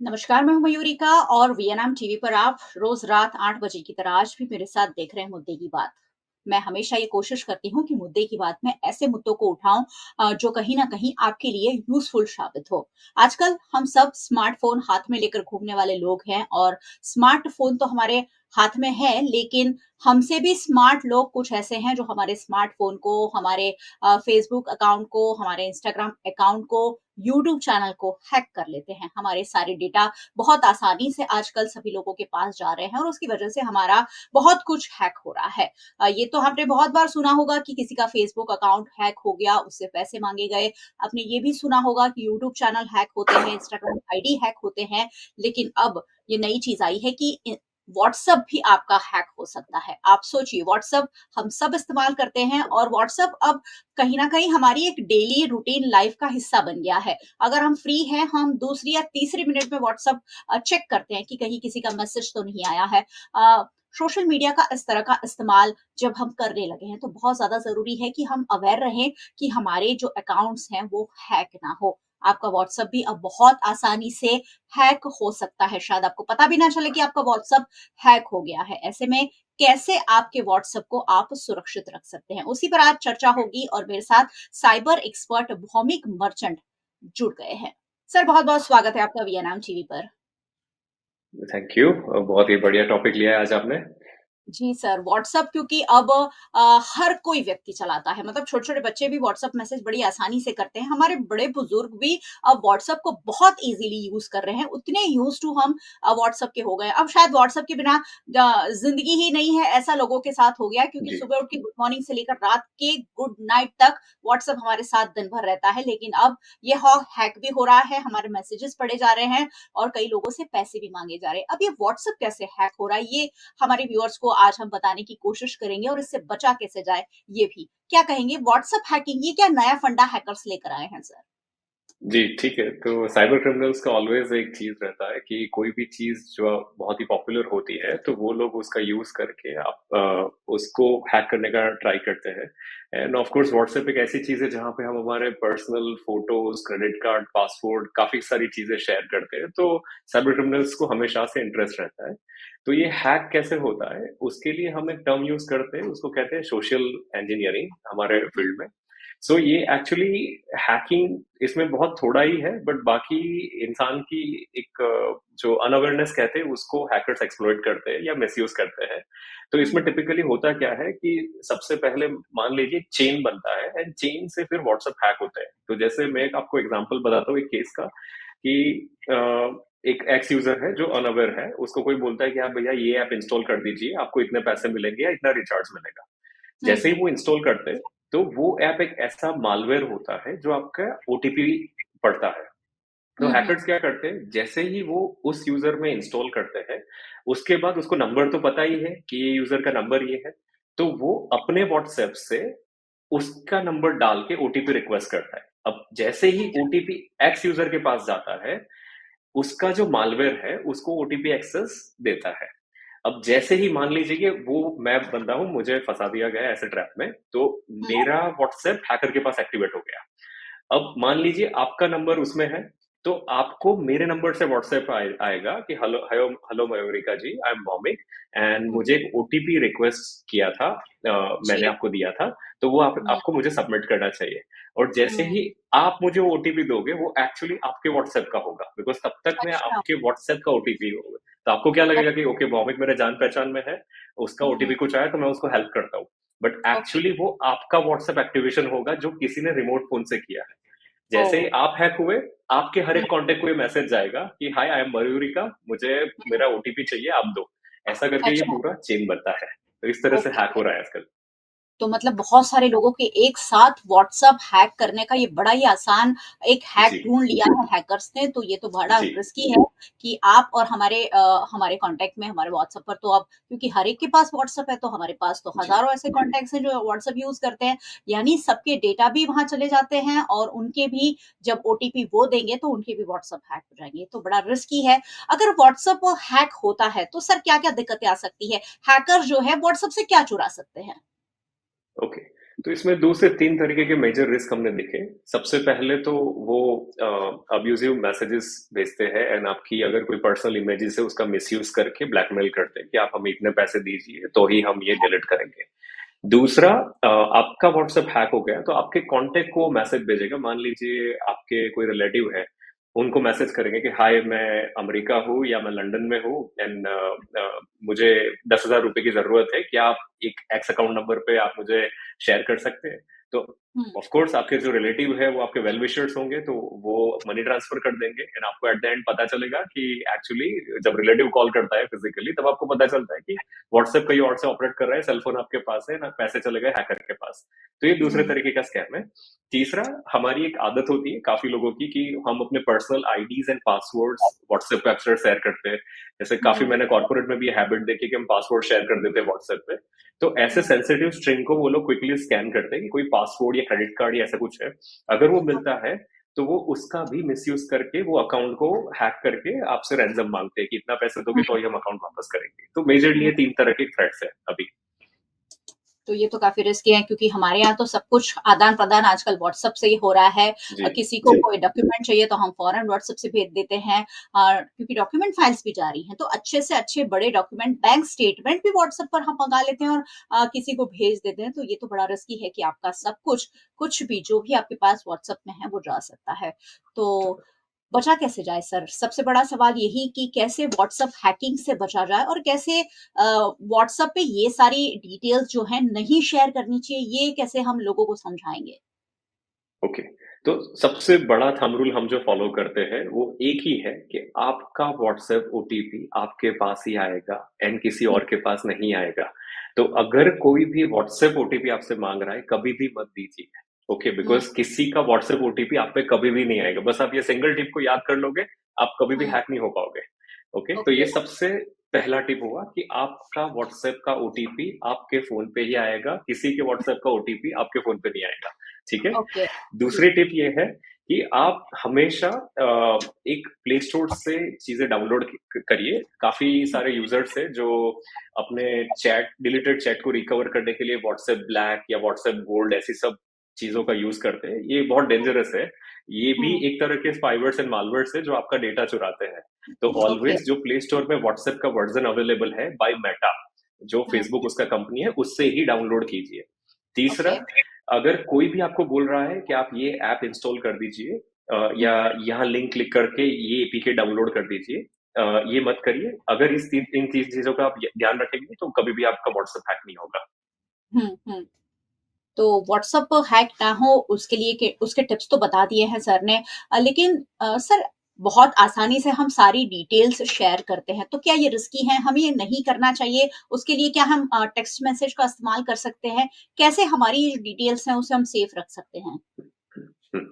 नमस्कार, मैं हूं मयूरिका और वीएनएम टीवी पर आप रोज रात 8 बजे की तरह आज भी मेरे साथ देख रहे हैं मुद्दे की बात। मैं हमेशा ये कोशिश करती हूँ कि मुद्दे की बात में ऐसे मुद्दों को उठाऊं जो कहीं ना कहीं आपके लिए यूजफुल साबित हो। आजकल हम सब स्मार्टफोन हाथ में लेकर घूमने वाले लोग हैं और स्मार्टफोन तो हमारे हाथ में है, लेकिन हमसे भी स्मार्ट लोग कुछ ऐसे हैं जो हमारे स्मार्टफोन को, हमारे फेसबुक अकाउंट को, हमारे इंस्टाग्राम अकाउंट को, यूट्यूब चैनल को हैक कर लेते हैं। हमारे सारे डेटा बहुत आसानी से आजकल सभी लोगों के पास जा रहे हैं और उसकी वजह से हमारा बहुत कुछ हैक हो रहा है। ये तो आपने बहुत बार सुना होगा कि किसी का फेसबुक अकाउंट हैक हो गया, उससे पैसे मांगे गए। आपने ये भी सुना होगा कि यूट्यूब चैनल हैक होते हैं, इंस्टाग्राम आईडी हैक होते हैं। लेकिन अब ये नई चीज आई है कि व्हाट्सएप भी आपका हैक हो सकता है। आप सोचिए, व्हाट्सएप हम सब इस्तेमाल करते हैं और व्हाट्सएप अब कहीं ना कहीं हमारी एक डेली रूटीन लाइफ का हिस्सा बन गया है। अगर हम फ्री हैं, हम दूसरी या तीसरी मिनट में व्हाट्सएप चेक करते हैं कि कहीं किसी का मैसेज तो नहीं आया है। सोशल मीडिया का इस तरह का इस्तेमाल जब हम करने लगे हैं तो बहुत ज्यादा जरूरी है कि हम अवेयर रहें कि हमारे जो अकाउंट्स हैं वो हैक ना हो। आपका व्हाट्सएप भी अब बहुत आसानी से हैक हो सकता है, शायद आपको पता भी ना चले कि आपका व्हाट्सएप हैक हो गया है। ऐसे में कैसे आपके व्हाट्सएप को आप सुरक्षित रख सकते हैं, उसी पर आज चर्चा होगी और मेरे साथ साइबर एक्सपर्ट भौमिक मर्चेंट जुड़ गए हैं। सर, बहुत बहुत स्वागत है आपका वीएनएम टीवी पर। Thank you. बहुत ही बढ़िया टॉपिक लिया है आज आपने। जी सर, व्हाट्सएप क्योंकि अब हर कोई व्यक्ति चलाता है, मतलब छोटे-छोटे बच्चे भी व्हाट्सएप मैसेज बड़ी आसानी से करते हैं। हमारे बड़े-बुजुर्ग भी अब व्हाट्सएप को बहुत ईज़िली यूज़ कर रहे हैं। उतने यूज़्ड टू हम व्हाट्सएप के हो गए हैं। अब शायद व्हाट्सएप के बिना ज़िंदगी ही नहीं है, ऐसा लोगों के साथ हो गया है, क्योंकि जी, सुबह उठ के गुड मॉर्निंग से लेकर रात के गुड नाइट तक व्हाट्सएप हमारे साथ दिन भर रहता है। लेकिन अब ये ह हैक भी हो रहा है, हमारे मैसेजेस पढ़े जा रहे हैं और कई लोगों से पैसे भी माँगे जा रहे हैं। अब ये व्हाट्सएप कैसे हैक हो रहा है, ये हमारे व्यूअर्स को आज हम बताने की कोशिश करेंगे और इससे बचा कैसे जाए ये भी। क्या कहेंगे, व्हाट्सएप हैकिंग ये क्या नया फंडा हैकर्स लेकर आए हैं सर? जी, ठीक है। तो साइबर क्रिमिनल्स का ऑलवेज़ एक चीज़ रहता है कि कोई भी चीज़ जो बहुत ही पॉपुलर होती है, तो वो लोग उसका यूज़ करके उसको हैक करने का ट्राई करते हैं। एंड ऑफ कोर्स व्हाट्सएप एक ऐसी चीज़ है जहाँ पे हम हमारे personal photos, credit card, password काफ़ी सारी चीज़ें शेयर करते हैं, तो साइबर क्रिमिनल्स को हमेशा से इंटरेस्ट रहता है। तो ये हैक कैसे होता है, उसके लिए हम एक टर्म यूज़ करते हैं, उसको कहते हैं सोशल इंजीनियरिंग हमारे फील्ड में। सो ये एक्चुअली हैकिंग इसमें बहुत थोड़ा ही है, बट बाकी इंसान की एक जो अनअवेयरनेस कहते हैं उसको हैकर्स एक्सप्लॉइट करते हैं या मिसयूज करते हैं। तो इसमें हम्म। टिपिकली होता क्या है कि सबसे पहले मान लीजिए चेन बनता है एंड चेन से फिर व्हाट्सएप हैक होता है। तो जैसे मैं एक आपको एग्जांपल बताता हूँ एक केस का कि एक एक्स यूजर है जो अनअवेयर है, उसको कोई बोलता है कि आप भैया ये ऐप इंस्टॉल कर दीजिए, आपको इतने पैसे मिलेंगे या इतना रिचार्ज मिलेगा। जैसे ही वो इंस्टॉल करते हैं, तो वो ऐप एक ऐसा मालवेयर होता है जो आपका ओटीपी पढ़ता है। तो हम्म। हैकर्स क्या करते हैं, जैसे ही वो उस यूजर में इंस्टॉल करते हैं, उसके बाद उसको नंबर तो पता ही है कि ये यूजर का नंबर ये है, तो वो अपने व्हाट्सएप से उसका नंबर डाल के ओटीपी रिक्वेस्ट करता है। अब जैसे ही ओटीपी एक्स यूजर के पास जाता है, उसका जो मालवेयर है उसको ओटीपी एक्सेस देता है। अब जैसे ही मान लीजिए कि वो मैं बंदा हूं, मुझे फंसा दिया गया है ऐसे ट्रैप में, तो मेरा व्हाट्सएप हैकर के पास एक्टिवेट हो गया। अब मान लीजिए आपका नंबर उसमें है, तो आपको मेरे नंबर से व्हाट्सएप आएगा कि hello hello hello Mayurika ji, I am Bhaumik and मुझे एक ओटीपी रिक्वेस्ट किया था, मैंने जी। आपको दिया था, तो वो आपको मुझे सबमिट करना चाहिए। और जैसे हम्म। ही आप मुझे वो ओटीपी दोगे, वो एक्चुअली आपके व्हाट्सएप का होगा, बिकॉज तब तक मैं अच्छा। आपके व्हाट्सएप का ओटीपी होगा। तो आपको क्या लगेगा कि अच्छा। ओके भौमिक मेरे जान पहचान में है, उसका ओटीपी कुछ आया तो मैं उसको हेल्प करता हूँ। But okay. एक्चुअली वो आपका व्हाट्सएप एक्टिवेशन होगा जो किसी ने रिमोट फोन से किया है। ओ। जैसे ही आप हैक हुए, आपके हर हम्म। एक कॉन्टेक्ट को ये मैसेज जाएगा कि हाय आई एम मयूरिका, मुझे मेरा ओटीपी चाहिए, आप दो। ऐसा करके ये अच्छा। पूरा चेन बनता है। तो इस तरह से हैक ओके। हो रहा है आजकल। तो मतलब बहुत सारे लोगों के एक साथ व्हाट्सएप हैक करने का ये बड़ा ही आसान एक हैक जी, ढूँढ लिया है हैकर्स ने, तो ये तो बड़ा जी, रिस्की है कि आप और हमारे कॉन्टैक्ट में हमारे व्हाट्सएप पर तो अब, क्योंकि हर एक के पास व्हाट्सएप है, तो हमारे पास तो जी, हज़ारों ऐसे कॉन्टैक्ट्स हैं जो व्हाट्सएप यूज़ करते हैं। यानी सबके डेटा भी वहाँ चले जाते हैं और उनके भी जब ओटीपी वो देंगे तो उनके भी व्हाट्सएप हैक हो जाएँगे, तो बड़ा रिस्की है। अगर व्हाट्सएप हैक होता है तो सर क्या-क्या दिक्कतें आ सकती है? हैकर जो है व्हाट्सएप से क्या चुरा सकते हैं? ओके। तो इसमें 2 से 3 तरीके के मेजर रिस्क हमने देखे। सबसे पहले तो वो अब्यूजिव मैसेजेस भेजते हैं एंड आपकी अगर कोई पर्सनल इमेजेस है उसका मिसयूज करके ब्लैकमेल करते हैं कि आप हमें इतने पैसे दीजिए तो ही हम ये डिलीट करेंगे। दूसरा, आपका व्हाट्सएप हैक हो गया तो आपके कांटेक्ट को मैसेज भेजेगा। मान लीजिए आपके कोई रिलेटिव है, उनको मैसेज करेंगे कि हाय मैं अमेरिका हूँ या मैं लंदन में हूँ एंड मुझे 10,000 रुपए की जरूरत है, क्या आप एक एक्स अकाउंट नंबर पे आप मुझे शेयर कर सकते हैं? तो हुँ, ऑफ कोर्स आपके जो रिलेटिव है वो आपके वेल विशर्स होंगे तो वो मनी ट्रांसफर कर देंगे एंड आपको एट द एंड पता चलेगा कि एक्चुअली जब रिलेटिव कॉल करता है फिजिकली तब आपको पता चलता है कि व्हाट्सएप कहीं और से ऑपरेट कर रहा है, सेलफोन आपके पास है ना, पैसे चले गए हैकर के पास। तो ये दूसरे हुँ, तरीके का स्कैम है। तीसरा, हमारी एक आदत होती है काफी लोगों की कि हम अपने personal IDs and passwords WhatsApp पे अक्सर शेयर करते हैं। जैसे काफी हुँ, मैंने कॉर्पोरेट में भी हैबिट देखी कि हम पासवर्ड शेयर कर देते हैं व्हाट्सएप पे। तो ऐसे हुँ, सेंसिटिव स्ट्रिंग को वो लोग क्विकली स्कैन करते हैं कि कोई पासवर्ड या क्रेडिट कार्ड या ऐसा कुछ है। अगर वो मिलता है तो वो उसका भी मिसयूज करके वो अकाउंट को हैक करके आपसे रैंसम मांगते हैं कि इतना पैसे दोगे हुँ, तो ही हम अकाउंट वापस करेंगे। तो मेजरली हुँ। ये 3 तरह के थ्रेट्स हैं अभी। तो ये तो काफ़ी रिस्की है क्योंकि हमारे यहाँ तो सब कुछ आदान-प्रदान आजकल व्हाट्सएप से ही हो रहा है। जी, किसी को कोई डॉक्यूमेंट चाहिए तो हम फ़ौरन व्हाट्सएप से भेज देते हैं क्योंकि डॉक्यूमेंट फाइल्स भी जा रही हैं। तो अच्छे से अच्छे बड़े डॉक्यूमेंट बैंक स्टेटमेंट भी व्हाट्सएप पर हम मँगा लेते हैं और किसी को भेज देते हैं। तो ये तो बड़ा रिस्की है कि आपका सब कुछ, कुछ भी जो भी आपके पास व्हाट्सएप में है वो जा सकता है। तो बचा कैसे जाए सर? सबसे बड़ा सवाल यही कि कैसे व्हाट्सएप हैकिंग से बचा जाए और कैसे व्हाट्सएप पे ये सारी डिटेल्स जो हैं नहीं शेयर करनी चाहिए, ये कैसे हम लोगों को समझाएँगे? ओके। तो सबसे बड़ा थंब रूल हम जो फॉलो करते हैं वो एक ही है कि आपका व्हाट्सएप ओटीपी आपके पास ही आएगा एंड किसी हुँ, और के पास नहीं आएगा। तो अगर कोई भी व्हाट्सएप ओटीपी आपसे मांग रहा है कभी भी मत दीजिए। ओके, हुँ, बिकॉज किसी का व्हाट्सएप ओटीपी आप पे कभी भी नहीं आएगा। बस आप ये सिंगल टिप को याद कर लोगे, आप कभी भी हुँ, हैक नहीं हो पाओगे। ओके, तो ओके, ये सबसे पहला टिप हुआ कि आपका व्हाट्सएप का ओटीपी आपके फोन पे ही आएगा, किसी के व्हाट्सएप का ओटीपी आपके फोन पे नहीं आएगा। ठीक है। ओके, जी, दूसरी टिप ये है कि आप हमेशा एक प्ले स्टोर से चीजें डाउनलोड करिए। काफी सारे यूजर्स हैं जो अपने चैट डिलीटेड चैट को रिकवर करने के लिए व्हाट्सएप ब्लैक या व्हाट्सएप गोल्ड ऐसी सब चीजों का यूज करते हैं। ये बहुत डेंजरस है। ये भी हुँ, एक तरह के स्पाइवर्स एंड मालवर्स है जो आपका डेटा चुराते हैं। तो ओके, ऑलवेज जो प्ले स्टोर में व्हाट्सएप का वर्जन अवेलेबल है बाय मेटा, जो हुँ, फेसबुक उसका कंपनी है, उससे ही डाउनलोड कीजिए। तीसरा, ओके, अगर कोई भी आपको बोल रहा है कि आप ये ऐप इंस्टॉल कर दीजिए हुँ, या यहाँ लिंक क्लिक करके ये एपीके डाउनलोड कर दीजिए, ये मत करिए। अगर इन तीन चीजों का आप ध्यान रखेंगे तो कभी भी आपका व्हाट्सएप हैक नहीं होगा। हुँ, हुँ। तो व्हाट्सएप हैक ना हो उसके लिए के उसके टिप्स तो बता दिए हैं सर ने लेकिन सर बहुत आसानी से हम सारी डिटेल्स शेयर करते हैं, तो क्या ये रिस्की है? हमें ये नहीं करना चाहिए, उसके लिए क्या हम टेक्स्ट मैसेज का इस्तेमाल कर सकते हैं? कैसे हमारी जो डिटेल्स हैं उसे हम सेफ रख सकते हैं? हम्म,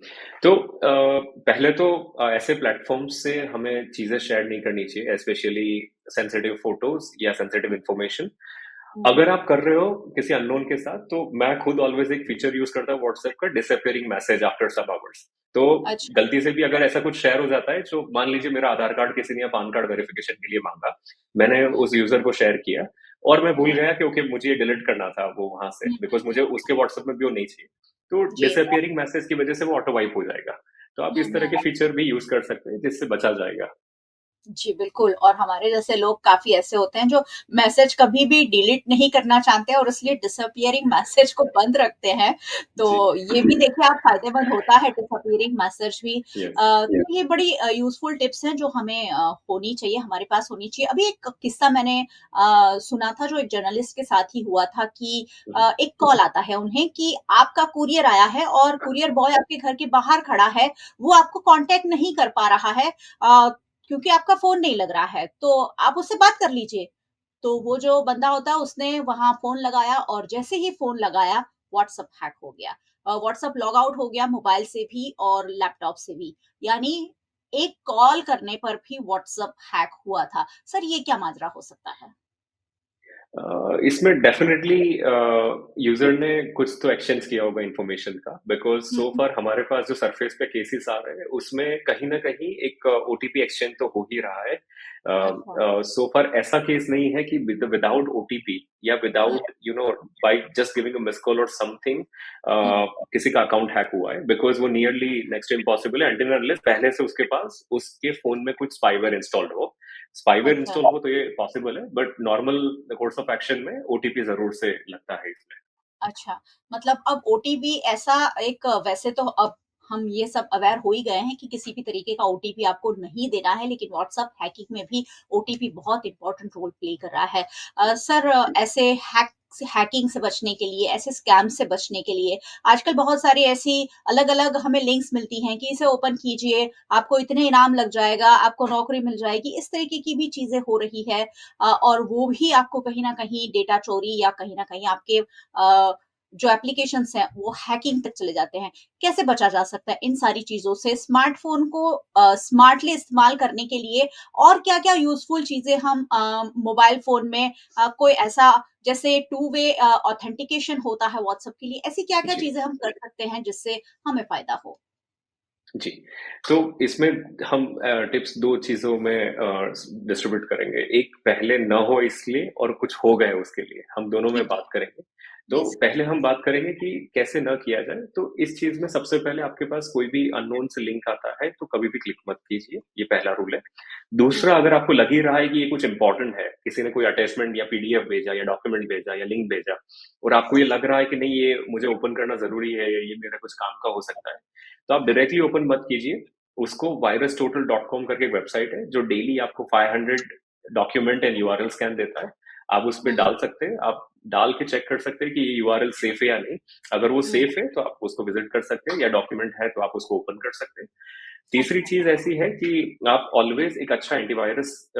तो पहले तो ऐसे प्लेटफॉर्म्स से हमें चीजें शेयर नहीं करनी चाहिए, स्पेशली सेंसिटिव फोटोज या सेंसिटिव इंफॉर्मेशन। हुँ, अगर आप कर रहे हो किसी अननोन के साथ तो मैं खुद ऑलवेज एक फीचर यूज करता हूँ व्हाट्सएप का, disappearing message after some hours. तो अच्छा। गलती से भी अगर ऐसा कुछ शेयर हो जाता है, जो मान लीजिए मेरा आधार कार्ड किसी ने या पैन कार्ड वेरिफिकेशन के लिए मांगा, मैंने हुँ, उस यूजर को शेयर किया और मैं भूल हुँ, गया कि ओके मुझे ये डिलीट करना था वो वहां से, हुँ, बिकॉज मुझे उसके व्हाट्सएप में भी वो नहीं चाहिए। तो जी। डिसअपियरिंग मैसेज की वजह से वो ऑटो वाइप हो जाएगा। तो आप हुँ, इस तरह हुँ। के फीचर भी यूज कर सकते हैं जिससे बचा जाएगा। जी, बिल्कुल और हमारे जैसे लोग काफ़ी ऐसे होते हैं जो मैसेज कभी भी डिलीट नहीं करना चाहते और इसलिए डिसअपियरिंग मैसेज को बंद रखते हैं। तो जी। ये भी देखिए आप फ़ायदेमंद होता है डिसअपियरिंग मैसेज भी। यस। तो ये बड़ी यूज़फुल टिप्स हैं जो हमें होनी चाहिए, हमारे पास होनी चाहिए। अभी एक किस्सा मैंने सुना था जो एक जर्नलिस्ट के साथ ही हुआ था कि एक कॉल आता है उन्हें कि आपका कूरियर आया है और कूरियर बॉय आपके घर के बाहर खड़ा है, वो आपको कॉन्टैक्ट नहीं कर पा रहा है। अ, क्योंकि आपका फ़ोन नहीं लग रहा है, तो आप उससे बात कर लीजिए। तो वो जो बंदा होता है उसने वहाँ फ़ोन लगाया और जैसे ही फ़ोन लगाया व्हाट्सएप हैक हो गया। व्हाट्सएप लॉग आउट हो गया मोबाइल से भी और लैपटॉप से भी। यानी एक कॉल करने पर भी व्हाट्सएप हैक हुआ था। सर ये क्या माजरा हो सकता है? इसमें डेफिनेटली यूजर ने कुछ तो एक्सचेंज किया होगा इंफॉर्मेशन का, बिकॉज हुँ, सो हुँ। फार हमारे पास जो सरफेस पे केसेस आ रहे हैं उसमें कहीं ना कहीं एक ओटीपी एक्सचेंज तो हो ही रहा है। अच्छा। सो फार ऐसा केस नहीं है कि विदाउट ओटीपी या हुँ, without by just giving a miss call और समथिंग हुँ। किसी का अकाउंट हैक हुआ है, बिकॉज वो नियरली नेक्स्ट टू इम्पॉसिबल है अनटिल अनलेस पहले से उसके पास उसके फोन में कुछ स्पाईवेयर इंस्टॉल्ड हो। स्पाईवेयर अच्छा। इंस्टॉल हो तो ये पॉसिबल है, but normal course of action में ओटीपी जरूर से लगता है इसमें। अच्छा, मतलब अब ओटीपी ऐसा एक वैसे तो अब हम ये सब अवेयर हो ही गए हैं कि किसी भी तरीके का ओटीपी आपको नहीं देना है, लेकिन व्हाट्सएप हैकिंग में भी ओटीपी बहुत इम्पोर्टेंट रोल प्ले कर रहा है। सर ऐसे हैकिंग से बचने के लिए, ऐसे स्कैम से बचने के लिए आजकल बहुत सारी ऐसी अलग-अलग हमें लिंक्स मिलती हैं कि इसे ओपन कीजिए, आपको इतने इनाम लग जाएगा, आपको नौकरी मिल जाएगी, इस तरीके की भी चीज़ें हो रही है। और वो भी आपको कहीं न कहीं डेटा चोरी या कहीं न कहीं आपके जो एप्लीकेशंस हैं वो हैकिंग तक चले जाते हैं। कैसे बचा जा सकता है इन सारी चीज़ों से? स्मार्टफ़ोन को स्मार्टली इस्तेमाल करने के लिए और क्या-क्या यूज़फुल चीज़ें हम मोबाइल फ़ोन में कोई ऐसा जैसे टू वे ऑथेंटिकेशन होता है व्हाट्सएप के लिए, ऐसी क्या-क्या जी चीज़ें हम कर सकते हैं जिससे हमें फ़ायदा हो? जी। तो इसमें हम टिप्स 2 चीज़ों में डिस्ट्रीब्यूट करेंगे। एक पहले ना हो इसलिए और कुछ हो गए उसके लिए, हम दोनों में ठीक है। बात करेंगे। तो जी, ज़रूर। पहले हम बात करेंगे कि कैसे ना किया जाए। तो इस चीज़ में सबसे पहले आपके पास कोई भी अननोन से लिंक आता है, तो कभी भी क्लिक मत कीजिए, ये पहला रूल है। हुँ, दूसरा, अगर आपको लग ही रहा है कि ये कुछ इम्पोर्टेंट है, किसी ने कोई अटैचमेंट या पीडीएफ भेजा या डॉक्यूमेंट भेजा या लिंक भेजा और आपको ये लग रहा है कि नहीं ये मुझे ओपन करना ज़रूरी है, या ये मेरा कुछ काम का हो सकता है, तो आप हुँ, डायरेक्टली ओपन मत कीजिए। उसको virustotal.com करके एक वेबसाइट है जो डेली आपको 500 डॉक्यूमेंट एंड यूआरएल स्कैन देता है। आप उस पे हुँ, डाल सकते हैं, आप डाल के चेक कर सकते हैं कि ये यूआरएल सेफ है या नहीं। अगर वो हुँ। सेफ है तो आप उसको विजिट कर सकते हैं, या डॉक्यूमेंट है तो आप उसको ओपन कर सकते हैं। तीसरी अच्छा। चीज ऐसी है कि आप ऑलवेज एक अच्छा एंटीवायरस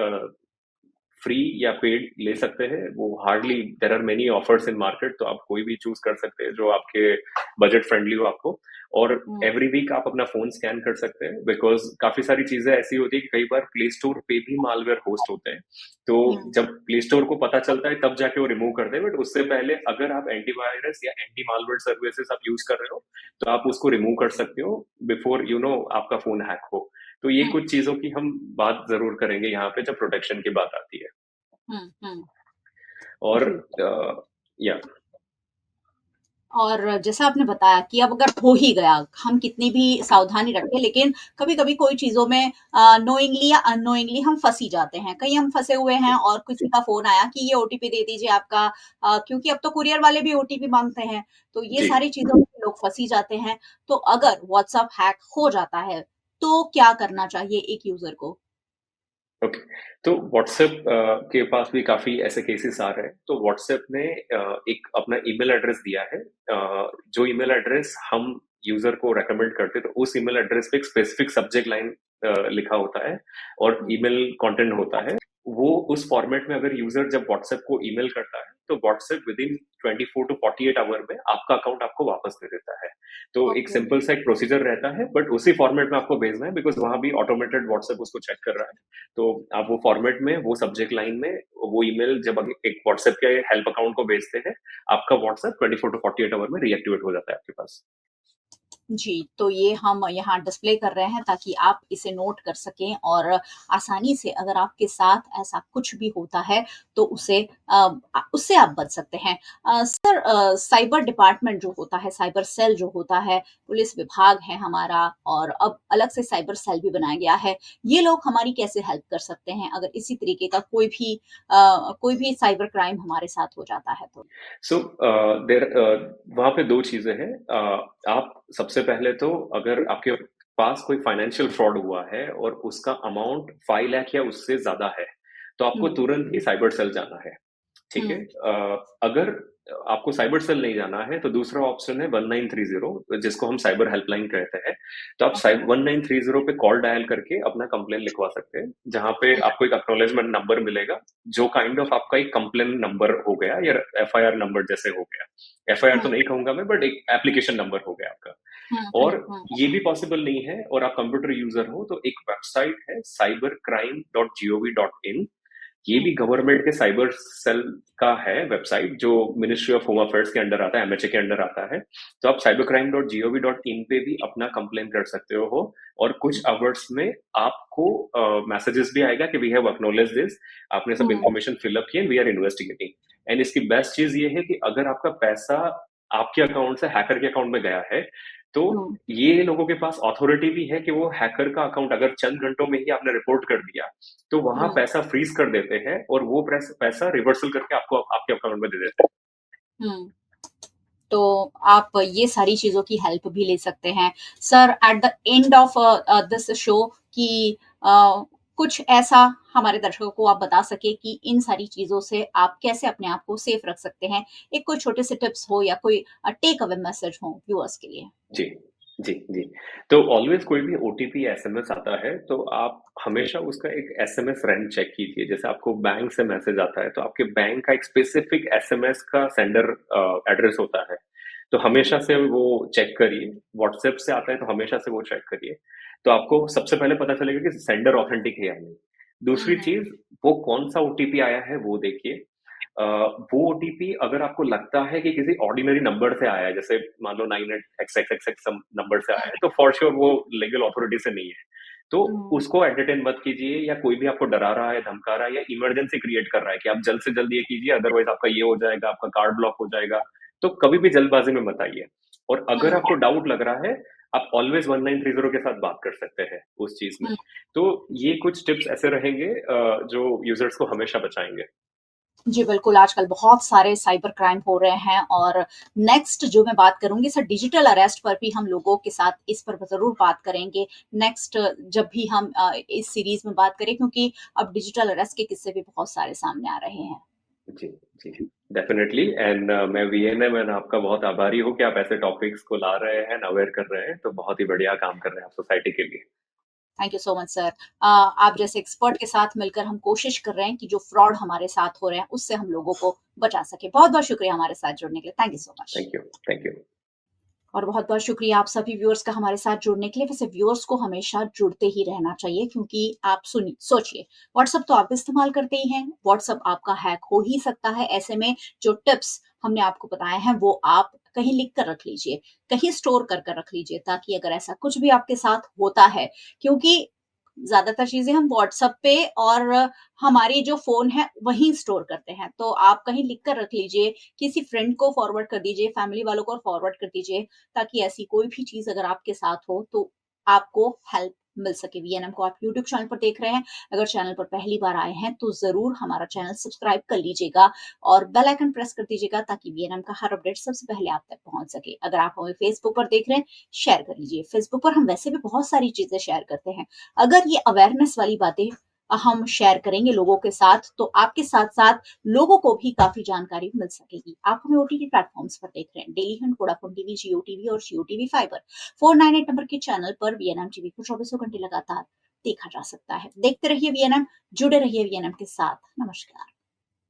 फ्री या पेड ले सकते हैं। वो hardly there are many offers in market, तो आप कोई भी चूज कर सकते हैं जो आपके बजट फ्रेंडली हो आपको। और हुँ, एवरी वीक आप अपना फोन स्कैन कर सकते हैं, बिकॉज काफी सारी चीजें ऐसी होती है कि कई बार प्ले स्टोर पे भी मालवेयर होस्ट होते हैं। तो हुँ, जब प्ले स्टोर को पता चलता है तब जाके वो रिमूव करते हैं, बट उससे पहले अगर आप एंटीवायरस या एंटी मालवेयर सर्विसेज आप यूज कर रहे हो तो आप उसको रिमूव कर सकते हो बिफोर आपका फोन हैक हो। तो ये हुँ, कुछ चीजों की हम बात जरूर करेंगे यहाँ पे जब प्रोटेक्शन की बात आती है। हुँ, हुँ। और जी। या और जैसा आपने बताया कि अब अगर हो ही गया, हम कितनी भी सावधानी रखें, लेकिन कभी-कभी कोई चीज़ों में नोइंगली या अननोइंगली हम फँस ही जाते हैं। कहीं हम फँसे हुए हैं और किसी का फ़ोन आया कि ये ओटीपी दे दीजिए आपका क्योंकि अब तो कुरियर वाले भी ओटीपी माँगते हैं, तो ये जी। सारी चीज़ों में लोग फँस ही जाते हैं। तो अगर व्हाट्सएप हैक हो जाता है, तो क्या करना चाहिए एक यूज़र को? ओके। तो व्हाट्सएप के पास भी काफी ऐसे केसेस आ रहे हैं। तो व्हाट्सएप ने एक अपना ईमेल एड्रेस दिया है। जो ईमेल एड्रेस हम यूजर को रेकमेंड करते हैं, तो उस ईमेल एड्रेस पे एक स्पेसिफिक सब्जेक्ट लाइन लिखा होता है और हुँ, ईमेल कंटेंट होता है। वो उस फॉर्मेट में अगर यूजर जब व्हाट्सएप को ईमेल करता है तो WhatsApp within 24 to 48 hour में आपका अकाउंट आपको वापस दे देता है। तो एक ओके। सिंपल सा एक प्रोसीजर रहता है, बट उसी फॉर्मेट में आपको भेजना है, बिकॉज वहां भी ऑटोमेटेड व्हाट्सएप उसको चेक कर रहा है। तो आप वो फॉर्मेट में, वो सब्जेक्ट लाइन में वो ईमेल जब एक व्हाट्सएप के हेल्प अकाउंट को भेजते हैं, आपका व्हाट्सएप 24 टू 48 आवर में रीएक्टिवेट हो जाता है आपके पास। जी, तो ये हम यहाँ डिस्प्ले कर रहे हैं ताकि आप इसे नोट कर सकें और आसानी से अगर आपके साथ ऐसा कुछ भी होता है तो उससे आप बच सकते हैं। सर साइबर डिपार्टमेंट जो होता है, साइबर सेल जो होता है, पुलिस विभाग है हमारा और अब अलग से साइबर सेल भी बनाया गया है। ये लोग हमारी कैसे हेल्प कर सकते हैं अगर इसी तरीके का कोई भी साइबर क्राइम हमारे साथ हो जाता है तो? सो देर वहाँ पे 2 चीज़ें हैं। आप सबसे पहले तो अगर आपके पास कोई फाइनेंशियल फ्रॉड हुआ है और उसका अमाउंट 5 लाख या उससे ज़्यादा है, तो आपको हुँ, तुरंत ही साइबर सेल जाना है। ठीक है? हुँ, अगर आपको साइबर सेल नहीं जाना है तो दूसरा ऑप्शन है 1930, जिसको हम साइबर हेल्पलाइन कहते हैं। तो आप साइ अच्छा। 1930 पे कॉल डायल करके अपना कंप्लेन लिखवा सकते हैं, जहाँ पे हुँ, आपको एक एक्नॉलेजमेंट नंबर मिलेगा, जो काइंड ऑफ आपका एक कंप्लेन नंबर हो गया या एफआईआर नंबर जैसे हो गया। एफआईआर तो हुँ, नहीं कहूँगा मैं, बट एक एप्लीकेशन नंबर हो गया आपका। हुँ, और हुँ, हुँ, ये भी पॉसिबल नहीं है और आप कंप्यूटर यूज़र हो, तो एक वेबसाइट है cybercrime.gov.in। ये हुँ, भी गवर्नमेंट के साइबर सेल का है वेबसाइट, जो मिनिस्ट्री ऑफ होम अफेयर्स के अंडर आता है, एमएचए के अंडर आता है। तो आप cybercrime.gov.in पे भी अपना कंप्लेन कर सकते हो, और कुछ आवर्स में आपको मैसेजेस भी आएगा कि वी हैव एक्नॉलेज दिस, आपने सब हुँ, इन्फॉर्मेशन फिलअप किए, वी आर इन्वेस्टिगेटिंग। एंड इसकी बेस्ट चीज ये है कि अगर आपका पैसा आपके अकाउंट से हैकर के अकाउंट में गया है, तो हुँ, ये लोगों के पास अथॉरिटी भी है कि वो हैकर का अकाउंट अगर चंद घंटों में ही आपने रिपोर्ट कर दिया, तो वहां हुँ, पैसा फ्रीज कर देते हैं और वो पैसा रिवर्सल करके आपको आपके अकाउंट में दे देते हैं। हुँ। तो आप ये सारी चीज़ों की हेल्प भी ले सकते हैं। Sir at the end of this show कि कुछ ऐसा हमारे दर्शकों को आप बता सकें कि इन सारी चीज़ों से आप कैसे अपने आप को सेफ रख सकते हैं? एक कोई छोटे से टिप्स हो या कोई टेक अवे मैसेज हो व्यूअर्स के लिए? जी, जी, जी। तो ऑलवेज़ कोई भी ओटीपी या एसएमएस आता है, तो आप हमेशा उसका एक एसएमएस रैंक चेक कीजिए। जैसे आपको बैंक से मैसेज आता है, तो आपके बैंक का एक स्पेसिफिक एसएमएस का सेंडर एड्रेस होता है। तो हुँ, हमेशा से वो चेक करिए। व्हाट्सएप से आता है, तो हमेशा से वो चेक करिए। तो आपको सबसे पहले पता चलेगा कि सेंडर ऑथेंटिक है या नहीं। हुँ, दूसरी हुँ, चीज़, वो कौन-सा ओटीपी आया है, वो देखिए। अ, वो ओटीपी अगर आपको लगता है कि किसी ऑर्डिनरी नंबर से आया है, जैसे मान लो 98XXXX सम नंबर से आया है, तो फॉर श्योर वो लीगल अथॉरिटी से नहीं है। तो हुँ, उसको एंटरटेन मत कीजिए, या कोई भी आपको डरा रहा है, धमका रहा है, या इमरजेंसी क्रिएट कर रहा है कि आप जल्द से जल्द ये कीजिए, अदरवाइज आपका ये हो जाएगा, आपका कार्ड ब्लॉक हो जाएगा। तो कभी भी जल्दबाजी में मत आइए। और अगर हुँ, आपको डाउट लग रहा है, आप ऑलवेज 1930 के साथ बात कर सकते हैं उस चीज में। हुँ। तो ये कुछ टिप्स ऐसे रहेंगे जो यूजर्स को हमेशा बचाएंगे। जी, बिल्कुल, आजकल बहुत सारे साइबर क्राइम हो रहे हैं और नेक्स्ट जो मैं बात करूँगी सर डिजिटल अरेस्ट पर भी हम लोगों के साथ इस पर ज़रूर बात करेंगे। नेक्स्ट जब भी हम इस सीरीज़ में बात करें क्योंकि अब डिजिटल अरेस्ट के किस्से भी बहुत सारे सामने आ रहे हैं। जी, जी, डेफ़िनेटली। एंड मैं वीएनएम एंड आपका बहुत आभारी हूँ कि आप ऐसे टॉपिक्स को ला रहे हैं, अवेयर कर रहे हैं, तो बहुत ही बढ़िया काम कर रहे हैं आप सोसाइटी के लिए। Thank you so much sir. आप जैसे एक्सपर्ट के साथ मिलकर हम कोशिश कर रहे हैं कि जो फ्रॉड हमारे साथ हो रहे हैं, उससे हम लोगों को बचा सकें। बहुत-बहुत शुक्रिया हमारे साथ जुड़ने के लिए। Thank you so much. Thank you, thank you. और बहुत-बहुत शुक्रिया आप सभी व्यूअर्स का हमारे साथ जुड़ने के लिए। वैसे व्यूअर्स को हमेशा जुड़ते ही रहना चाहिए क्योंकि आप सोचिए व्हाट्सएप तो आप इस्तेमाल करते ही हैं, व्हाट्सएप आपका हैक हो ही सकता है। ऐसे में जो टिप्स हमने आपको बताए हैं वो आप कहीं लिख कर रख लीजिए, कहीं स्टोर कर रख लीजिए ताकि अगर ऐसा कुछ भी आपके साथ होता है क्योंकि ज़्यादातर चीज़ें हम व्हाट्सएप पे और हमारी जो फ़ोन है वहीं स्टोर करते हैं। तो आप कहीं लिख कर रख लीजिए, किसी फ्रेंड को फॉरवर्ड कर दीजिए, फैमिली वालों को फॉरवर्ड कर दीजिए ताकि ऐसी कोई भी चीज़ अगर आपके साथ हो तो आपको हेल्प मिल सके। वीएनएम को आप यूट्यूब चैनल पर देख रहे हैं, अगर चैनल पर पहली बार आए हैं तो ज़रूर हमारा चैनल सब्सक्राइब कर लीजिएगा और बेल आइकन प्रेस कर दीजिएगा ताकि वीएनएम का हर अपडेट सबसे पहले आप तक पहुँच सके। अगर आप हमें फेसबुक पर देख रहे हैं, शेयर कर लीजिए। फेसबुक पर हम वैसे भी बहुत सारी चीज़ें शेयर करते हैं। अगर ये अवेयरनेस वाली बातें हम शेयर करेंगे लोगों के साथ, तो आपके साथ-साथ लोगों को भी काफ़ी जानकारी मिल सकेगी। आप हमें ओटीटी प्लेटफ़ॉर्म्स पर देख रहे हैं, डेली हंट, वोडाफ़ोन टीवी, जियो टीवी और जियो टीवी फाइबर। 498 नंबर के चैनल पर वीएनएम टीवी को चौबीसों घंटे लगातार देखा जा सकता है। देखते रहिए वीएनएम, जुड़े रहिए वीएनएम के साथ। नमस्कार।